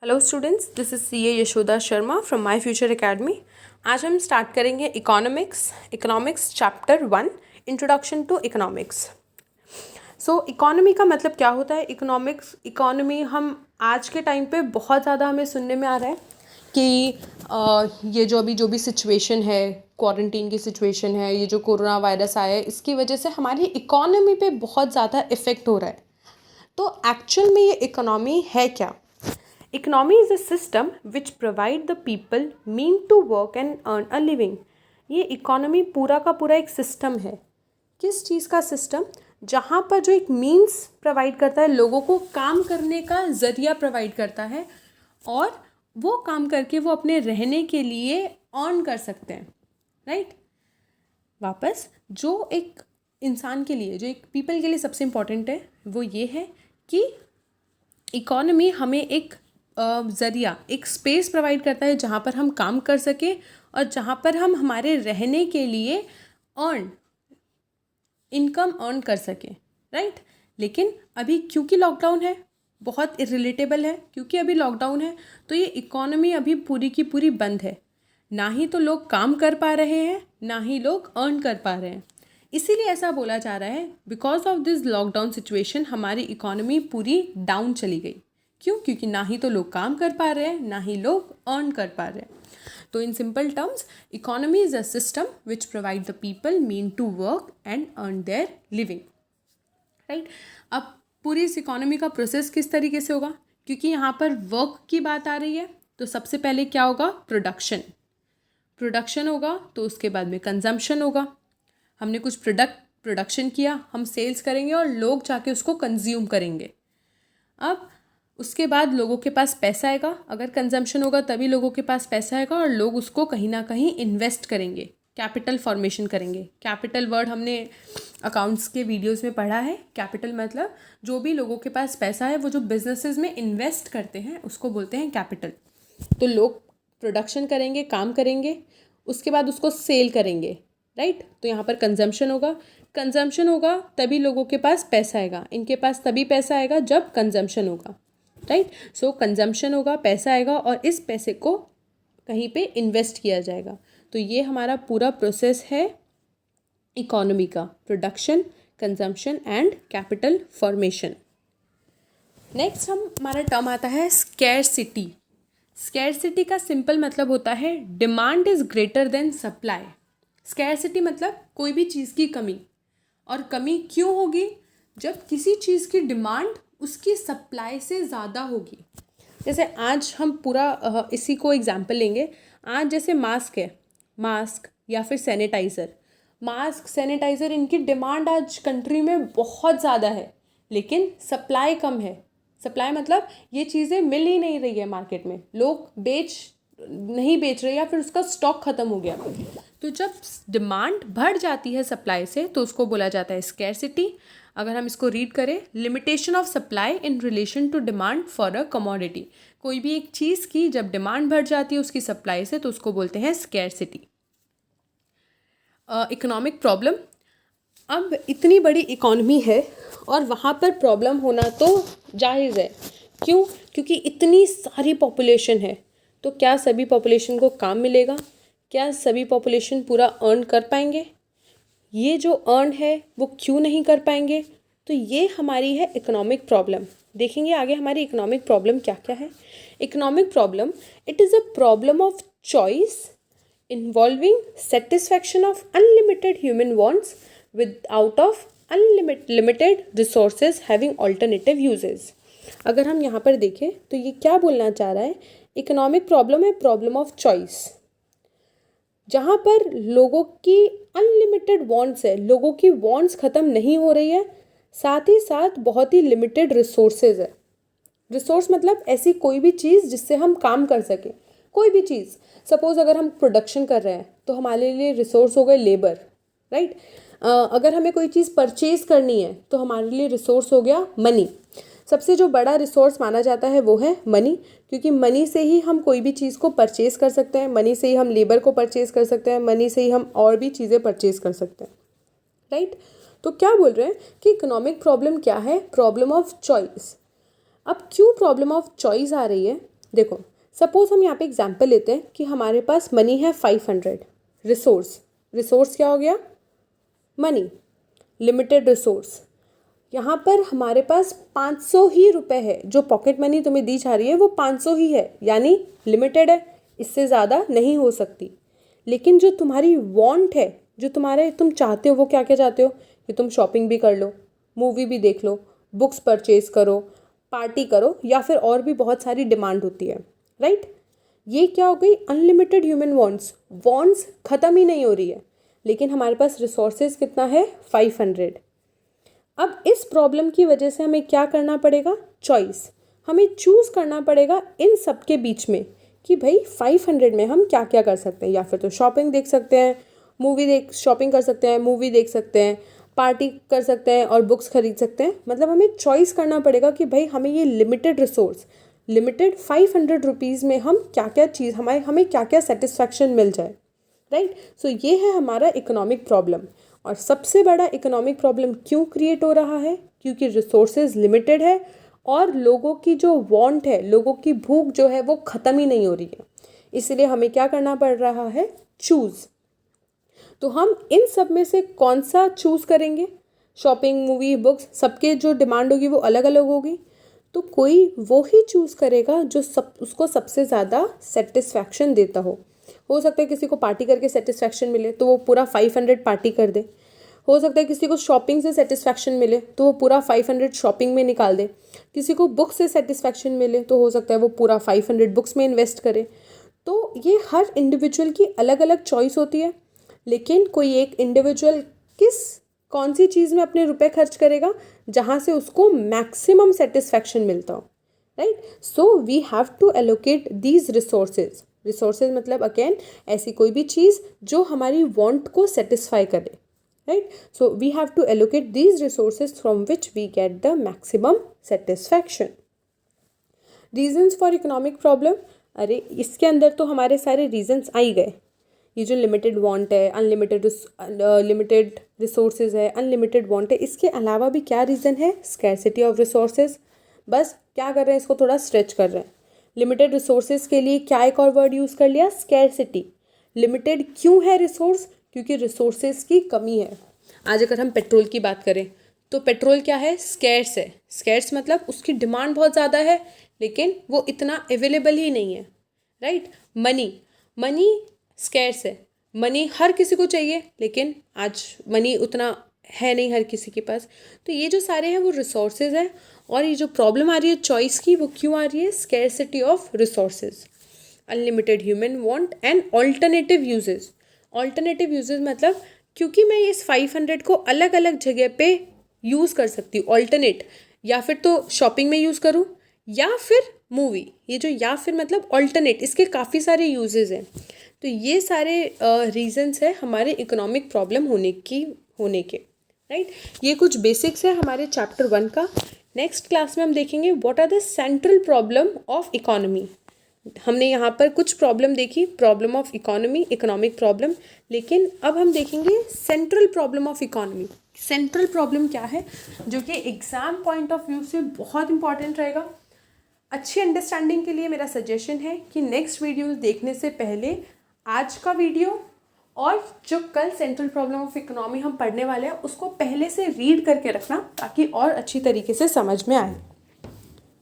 Hello students, this is CA Yashoda Sharma from my future academy. आज हम start करेंगे economics chapter 1, introduction to economics. So economy का मतलब क्या होता है? इकोनॉमी हम आज के टाइम पे बहुत ज़्यादा हमें सुनने में आ रहा है कि ये जो भी सिचुएशन है, क्वारंटीन की सिचुएशन है, ये जो कोरोना वायरस आया है, इसकी वजह से हमारी इकोनॉमी पे बहुत ज़्यादा इफ़ेक्ट हो रहा है। तो एक्चुअल में ये इकोनॉमी है क्या? Economy is a system which provide the people mean to work and earn a living. ये इकोनॉमी पूरा का पूरा एक सिस्टम है। किस चीज़ का सिस्टम? जहाँ पर जो एक मीन्स प्रोवाइड करता है, लोगों को काम करने का ज़रिया प्रोवाइड करता है और वो काम करके वो अपने रहने के लिए अर्न कर सकते हैं, राइट? वापस जो एक इंसान के लिए, जो एक पीपल के लिए सबसे इम्पॉर्टेंट है वो ये है कि इकोनॉमी हमें एक ज़रिया, एक स्पेस प्रोवाइड करता है जहाँ पर हम काम कर सकें और जहाँ पर हम हमारे रहने के लिए इनकम अर्न कर सकें, राइट? लेकिन अभी क्योंकि लॉकडाउन है, बहुत इरिलेटेबल है, क्योंकि अभी लॉकडाउन है तो ये इकोनॉमी अभी पूरी की पूरी बंद है। ना ही तो लोग काम कर पा रहे हैं, ना ही लोग अर्न कर पा रहे हैं। इसीलिए ऐसा बोला जा रहा है, because of this lockdown situation हमारी इकोनॉमी पूरी डाउन चली गई। क्यों? क्योंकि ना ही तो लोग काम कर पा रहे हैं, ना ही लोग अर्न कर पा रहे हैं। तो in simple terms, economy is a system which provide the people mean to work and earn their living, right? अब पूरी इस इकोनॉमी का प्रोसेस किस तरीके से होगा? क्योंकि यहाँ पर वर्क की बात आ रही है, तो सबसे पहले क्या होगा? प्रोडक्शन होगा, तो उसके बाद में कंजम्पशन होगा। हमने कुछ प्रोडक्शन किया, हम सेल्स करेंगे और लोग जाके उसको कंज्यूम करेंगे। अब उसके बाद लोगों के पास पैसा आएगा, अगर कंजम्पशन होगा तभी लोगों के पास पैसा आएगा और लोग उसको कहीं ना कहीं इन्वेस्ट करेंगे, कैपिटल फॉर्मेशन करेंगे। कैपिटल वर्ड हमने अकाउंट्स के वीडियोस में पढ़ा है। कैपिटल मतलब जो भी लोगों के पास पैसा है, वो जो बिजनेसेस में इन्वेस्ट करते हैं उसको बोलते हैं कैपिटल। तो लोग प्रोडक्शन करेंगे, काम करेंगे, उसके बाद उसको सेल करेंगे, राइट? तो यहाँ पर कंजम्पशन होगा तभी लोगों के पास पैसा आएगा। इनके पास तभी पैसा आएगा जब कंजम्पशन होगा, राइट? सो कंजम्पशन होगा, पैसा आएगा और इस पैसे को कहीं पे इन्वेस्ट किया जाएगा। तो ये हमारा पूरा प्रोसेस है इकोनॉमी का: production, consumption and capital formation. Next हमारा टर्म आता है स्कैरसिटी। स्कैरसिटी का सिंपल मतलब होता है demand is greater than supply. Scarcity मतलब कोई भी चीज़ की कमी। और कमी क्यों होगी? जब किसी चीज़ की डिमांड उसकी सप्लाई से ज़्यादा होगी। जैसे आज हम पूरा इसी को एग्जाम्पल लेंगे। आज जैसे मास्क या फिर सैनिटाइज़र इनकी डिमांड आज कंट्री में बहुत ज़्यादा है, लेकिन सप्लाई कम है। सप्लाई मतलब ये चीज़ें मिल ही नहीं रही है मार्केट में, लोग नहीं बेच रहे या फिर उसका स्टॉक ख़त्म हो गया। तो जब डिमांड बढ़ जाती है सप्लाई से तो उसको बोला जाता है स्कैरसिटी। अगर हम इसको रीड करें, limitation of supply in relation to demand for a commodity. कोई भी एक चीज़ की जब डिमांड बढ़ जाती है उसकी सप्लाई से तो उसको बोलते हैं स्कैरसिटी। Economic problem. अब इतनी बड़ी इकोनॉमी है और वहाँ पर प्रॉब्लम होना तो जायज़ है। क्यों? क्योंकि इतनी सारी पॉपुलेशन है, तो क्या सभी पॉपुलेशन को काम मिलेगा? क्या सभी पॉपुलेशन पूरा अर्न कर पाएंगे? ये जो अर्न है वो क्यों नहीं कर पाएंगे? तो ये हमारी है इकोनॉमिक प्रॉब्लम। देखेंगे आगे हमारी इकोनॉमिक प्रॉब्लम क्या क्या है। Economic problem, it is a problem of choice involving satisfaction of unlimited human wants without of limited resources having alternative uses. अगर हम यहाँ पर देखें तो ये क्या बोलना चाह रहा है? इकोनॉमिक प्रॉब्लम है प्रॉब्लम ऑफ चॉइस, जहाँ पर लोगों की अनलिमिटेड वांट्स है, लोगों की वांट्स ख़त्म नहीं हो रही है, साथ ही साथ बहुत ही लिमिटेड रिसोर्सेज है। रिसोर्स मतलब ऐसी कोई भी चीज़ जिससे हम काम कर सकें। कोई भी चीज़, सपोज़ अगर हम प्रोडक्शन कर रहे हैं तो हमारे लिए रिसोर्स हो गए लेबर, राइट? अगर हमें कोई चीज़ परचेज़ करनी है तो हमारे लिए रिसोर्स हो गया मनी। सबसे जो बड़ा रिसोर्स माना जाता है वो है मनी, क्योंकि मनी से ही हम कोई भी चीज़ को परचेज़ कर सकते हैं, मनी से ही हम लेबर को परचेज़ कर सकते हैं, मनी से ही हम और भी चीज़ें परचेज़ कर सकते हैं, राइट? तो क्या बोल रहे हैं कि इकोनॉमिक प्रॉब्लम क्या है? Problem of choice. अब क्यों प्रॉब्लम ऑफ चॉइस आ रही है? देखो सपोज हम यहाँ पे एग्जांपल लेते हैं कि हमारे पास मनी है 500, रिसोर्स क्या हो गया, मनी, लिमिटेड रिसोर्स। यहाँ पर हमारे पास 500 ही रुपए है, जो पॉकेट मनी तुम्हें दी जा रही है वो 500 ही है, यानी लिमिटेड है, इससे ज़्यादा नहीं हो सकती। लेकिन जो तुम्हारी वांट है, जो तुम चाहते हो, वो क्या क्या चाहते हो कि तुम शॉपिंग भी कर लो, मूवी भी देख लो, बुक्स परचेज करो, पार्टी करो, या फिर और भी बहुत सारी डिमांड होती है, राइट। ये क्या हो गई, अनलिमिटेड ह्यूमन वांट्स ख़त्म ही नहीं हो रही है, लेकिन हमारे पास रिसोर्सेज कितना है, 500। अब इस प्रॉब्लम की वजह से हमें क्या करना पड़ेगा, चॉइस, हमें चूज़ करना पड़ेगा इन सब के बीच में कि भाई 500 में हम क्या क्या कर सकते हैं। या फिर तो शॉपिंग देख सकते हैं, शॉपिंग कर सकते हैं, मूवी देख सकते हैं, पार्टी कर सकते हैं और बुक्स खरीद सकते हैं। मतलब हमें चॉइस करना पड़ेगा कि भाई हमें ये लिमिटेड 500 रुपीज़ में हम क्या क्या चीज़, हमें क्या क्या सेटिस्फैक्शन मिल जाए, राइट। सो ये है हमारा इकोनॉमिक प्रॉब्लम। और सबसे बड़ा इकोनॉमिक प्रॉब्लम क्यों क्रिएट हो रहा है, क्योंकि रिसोर्सेज लिमिटेड है और लोगों की जो वांट है, लोगों की भूख जो है वो ख़त्म ही नहीं हो रही है। इसलिए हमें क्या करना पड़ रहा है, चूज़। तो हम इन सब में से कौन सा चूज़ करेंगे, शॉपिंग, मूवी, बुक्स, सबके जो डिमांड होगी वो अलग अलग होगी। तो कोई वो ही चूज़ करेगा जो उसको सबसे ज़्यादा सेटिस्फैक्शन देता हो सकता है किसी को पार्टी करके सेटिस्फैक्शन मिले तो वो पूरा 500 पार्टी कर दे, हो सकता है किसी को शॉपिंग से सेटिस्फैक्शन मिले तो वो पूरा 500 शॉपिंग में निकाल दे, किसी को बुक से सेटिस्फैक्शन मिले तो हो सकता है वो पूरा 500 बुक्स में इन्वेस्ट करे। तो ये हर इंडिविजुअल की अलग अलग चॉइस होती है, लेकिन कोई एक इंडिविजुअल कौन सी चीज़ में अपने रुपए खर्च करेगा जहाँ से उसको मैक्सिमम सेटिस्फैक्शन मिलता हो, right. So we have to allocate these resources मतलब अगेन ऐसी कोई भी चीज़ जो हमारी वांट को सेटिस्फाई करे, right. So we have to allocate these resources from which we get the maximum satisfaction. Reasons for economic problem, अरे इसके अंदर तो हमारे सारे रीजंस आ ही गए। ये जो लिमिटेड वांट है, लिमिटेड रिसोर्सेज है, अनलिमिटेड वांट है, इसके अलावा भी क्या रीज़न है, स्कैरसिटी ऑफ रिसोर्सेज। बस क्या कर रहे हैं, इसको थोड़ा स्ट्रेच कर रहे हैं। लिमिटेड रिसोर्सेज के लिए क्या एक और वर्ड यूज़ कर लिया, स्कैरसिटी। लिमिटेड क्यों है रिसोर्स, क्योंकि रिसोर्सेज की कमी है। आज अगर हम पेट्रोल की बात करें तो पेट्रोल क्या है, स्कैर्स है। स्कैर्स मतलब उसकी डिमांड बहुत ज़्यादा है लेकिन वो इतना अवेलेबल ही नहीं है, राइट। मनी स्कैर्स है, मनी हर किसी को चाहिए लेकिन आज मनी उतना है नहीं हर किसी के पास। तो ये जो सारे हैं वो रिसोर्सेज हैं और ये जो प्रॉब्लम आ रही है चॉइस की वो क्यों आ रही है, scarcity of resources, unlimited human want and alternative uses मतलब क्योंकि मैं इस 500 को अलग अलग जगह पे यूज़ कर सकती हूँ, ऑल्टरनेट, या फिर तो शॉपिंग में यूज़ करूँ या फिर मूवी, ये जो या फिर मतलब ऑल्टरनेट, इसके काफ़ी सारे यूजेस हैं। तो ये सारे रीजंस है हमारे इकोनॉमिक प्रॉब्लम होने के, राइट। ये कुछ बेसिक्स है हमारे चैप्टर 1 का। नेक्स्ट क्लास में हम देखेंगे what are the central problem of economy. हमने यहाँ पर कुछ प्रॉब्लम देखी, problem of economy, economic problem, लेकिन अब हम देखेंगे central problem of economy. Central problem क्या है जो कि एग्ज़ाम पॉइंट ऑफ व्यू से बहुत इंपॉर्टेंट रहेगा। अच्छी अंडरस्टैंडिंग के लिए मेरा सजेशन है कि नेक्स्ट वीडियो देखने से पहले आज का वीडियो और जो कल सेंट्रल प्रॉब्लम ऑफ इकोनॉमी हम पढ़ने वाले हैं उसको पहले से रीड करके रखना ताकि और अच्छी तरीके से समझ में आए।